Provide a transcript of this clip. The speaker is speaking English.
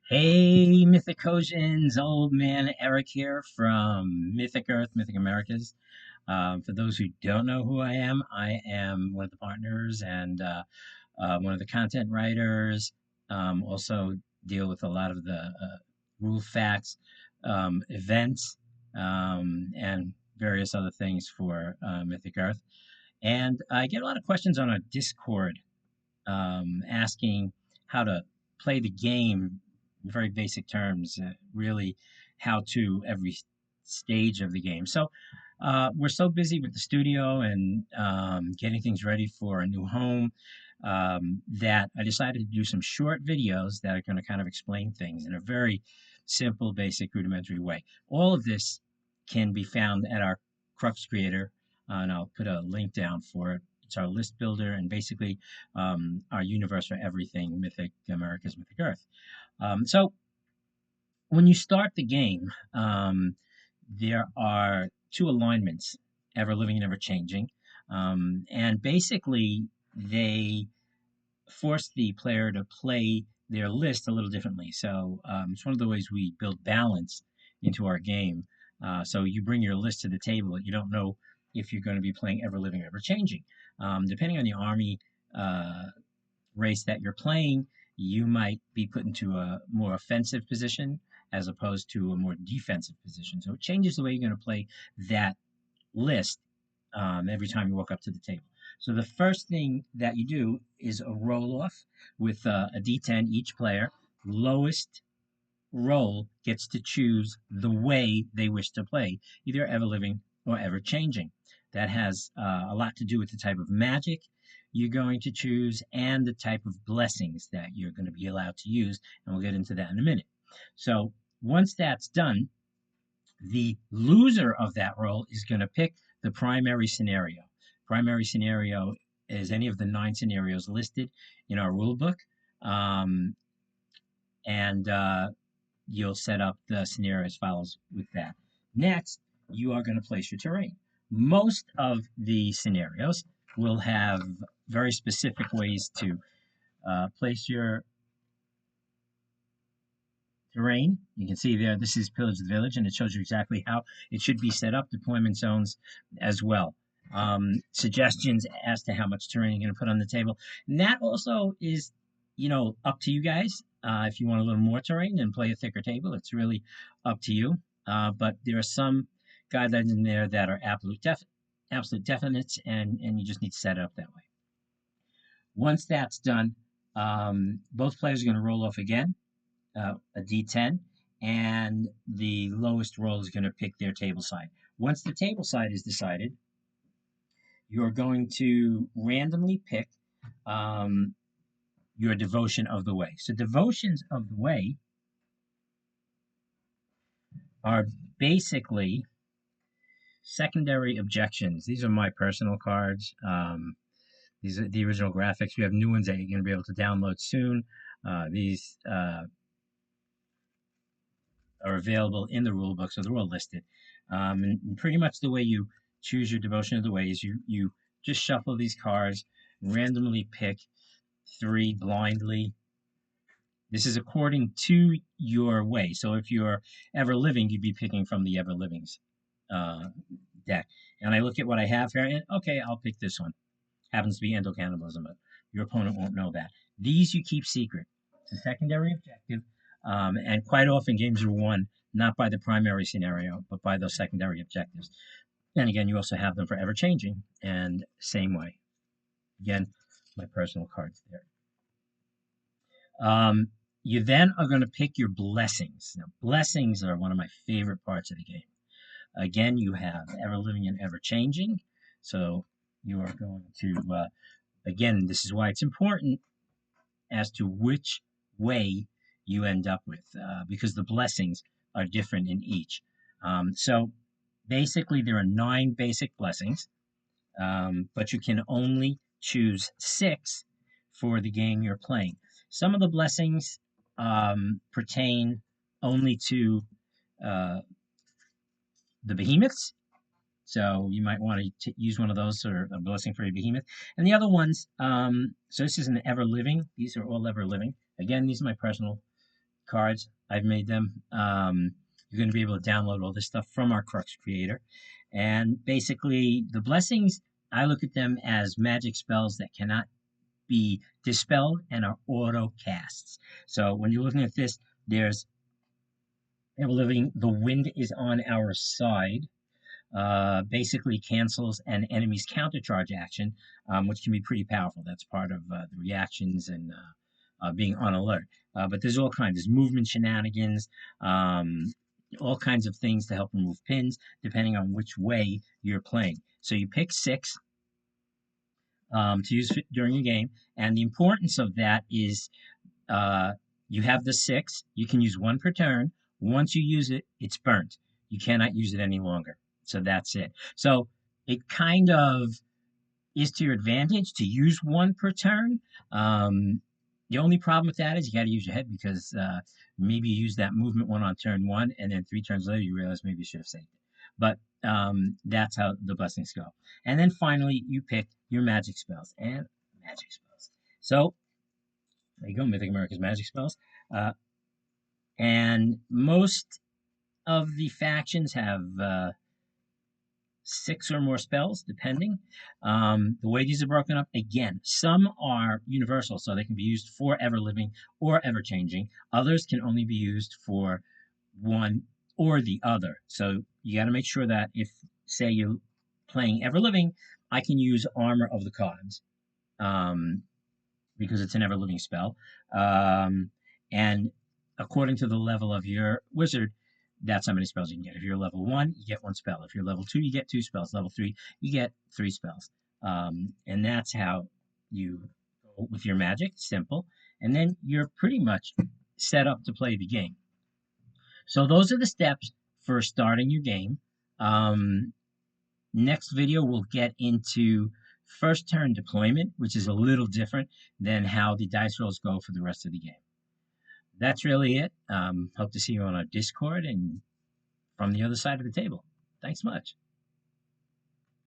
Hey, Mythicosians, old man Eric here from Mythic Earth, Mythic Americas. For those who don't know who I am one of the partners and one of the content writers. Also deal with a lot of the rule facts, events, and various other things for Mythic Earth. And I get a lot of questions on our Discord asking how to play the game in very basic terms, really how to every stage of the game. So we're so busy with the studio and getting things ready for a new home that I decided to do some short videos that are going to kind of explain things in a very simple, basic, rudimentary way. All of this can be found at our Crux Creator, and I'll put a link down for it. It's our list builder and basically our universe for everything Mythic America's Mythic Earth. So when you start the game, there are two alignments, ever living and ever changing. And basically, they force the player to play their list a little differently. So it's one of the ways we build balance into our game. So you bring your list to the table. You don't know if you're going to be playing ever living, ever changing. Depending on the army race that you're playing, you might be put into a more offensive position as opposed to a more defensive position. So it changes the way you're going to play that list every time you walk up to the table. So the first thing that you do is a roll off with a d10 each player. Lowest roll gets to choose the way they wish to play, either ever living or ever changing. That has a lot to do with the type of magic you're going to choose and the type of blessings that you're going to be allowed to use. And we'll get into that in a minute. So once that's done, the loser of that roll is going to pick the primary scenario. Primary scenario is any of the 9 scenarios listed in our rule book. And you'll set up the scenario as follows with that. Next, you are going to place your terrain. Most of the scenarios will have very specific ways to place your terrain. You can see there, this is Pillage the Village, and it shows you exactly how it should be set up, deployment zones as well. Suggestions as to how much terrain you're going to put on the table. And that also is, up to you guys. If you want a little more terrain and play a thicker table, it's really up to you. But there are some guidelines in there that are absolute definites, and you just need to set it up that way. Once that's done, both players are going to roll off again a d10, and the lowest roll is going to pick their table side. Once the table side is decided, you're going to randomly pick your devotion of the way. So devotions of the way are basically secondary objections. These are my personal cards. These are the original graphics. We have new ones that you're going to be able to download soon. These are available in the rule book, so they're all listed. And pretty much the way you choose your devotion of the way is you just shuffle these cards, randomly pick 3 blindly. This is according to your way. So if you're ever living, you'd be picking from the ever livings deck. And I look at what I have here, and okay, I'll pick this one. Happens to be endocannibalism, but your opponent won't know that. These you keep secret. It's a secondary objective. And quite often games are won not by the primary scenario, but by those secondary objectives. And again, you also have them for ever changing, and same way. Again, my personal cards there. You then are going to pick your blessings. Now, blessings are one of my favorite parts of the game. Again, you have ever living and ever changing. So you are going to, again, this is why it's important as to which way you end up with, because the blessings are different in each. So basically, there are 9 basic blessings, but you can only choose 6 for the game you're playing. Some of the blessings pertain only to the behemoths. So you might want to use one of those or a blessing for a behemoth. And the other ones, so this is an ever living. These are all ever living. Again, these are my personal cards. I've made them. You're going to be able to download all this stuff from our Crux creator. And basically, the blessings, I look at them as magic spells that cannot be dispelled and are auto casts. So when you're looking at this, there's ever living, the wind is on our side. Basically cancels an enemy's countercharge action, which can be pretty powerful. That's part of the reactions and being on alert. But there's all kinds. There's movement shenanigans, all kinds of things to help remove pins, depending on which way you're playing. So you pick 6 to use during your game, and the importance of that is uh, you have the 6. You can use 1 per turn. Once you use it, it's burnt. You cannot use it any longer. So that's it. So it kind of is to your advantage to use 1 per turn. The only problem with that is you got to use your head because maybe you use that movement one on turn 1, and then 3 turns later you realize maybe you should have saved it. But that's how the blessings go. And then finally, you pick your magic spells and magic spells. So there you go, Mythic America's magic spells. Uh, and most of the factions have 6 or more spells, depending. The way these are broken up, again, some are universal, so they can be used for ever living or ever changing. Others can only be used for one or the other. So you got to make sure that if, say, you're playing ever living, I can use Armor of the Gods. Because it's an ever living spell. And according to the level of your wizard, that's how many spells you can get. If you're level 1, you get 1 spell. If you're level 2, you get 2 spells. Level 3, you get 3 spells. And that's how you go with your magic. Simple. And then you're pretty much set up to play the game. So those are the steps for starting your game. Next video, we'll get into first turn deployment, which is a little different than how the dice rolls go for the rest of the game. That's really it. Hope to see you on our Discord and from the other side of the table. Thanks much.